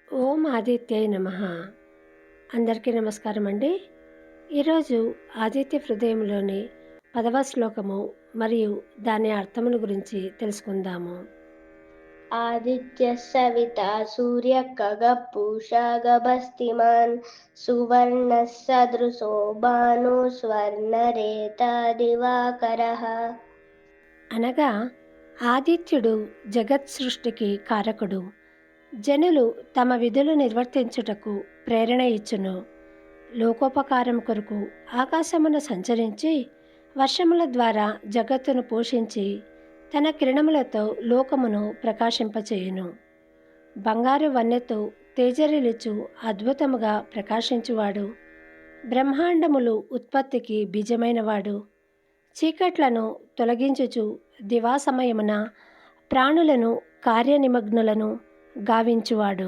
ఓం ఆదిత్యాయ నమః. అందరికీ నమస్కారం అండి. ఈరోజు ఆదిత్య హృదయంలోని 10వ శ్లోకము మరియు దాని అర్థముల గురించి తెలుసుకుందాము. आदित्यः सविता सूर्यः खगः पूषा गभस्तिमान् सुवर्णः सदृशो भानुः स्वर्णरेता दिवाकरः. అనగా ఆదిత్యుడు జగత్ సృష్టికి కారకుడు. జనులు తమ విధులు నిర్వర్తించుటకు ప్రేరణ ఇచ్చును. లోకోపకారం కొరకు ఆకాశమును సంచరించి వర్షముల ద్వారా జగత్తును పోషించి తన కిరణములతో లోకమును ప్రకాశింపచేయును. బంగారు వన్నెతో తేజరిలుచు అద్భుతముగా ప్రకాశించువాడు. బ్రహ్మాండములు ఉత్పత్తికి బీజమైనవాడు. చీకట్లను తొలగించుచు దివా సమయమున ప్రాణులను కార్యనిమగ్నులను గావించువాడు.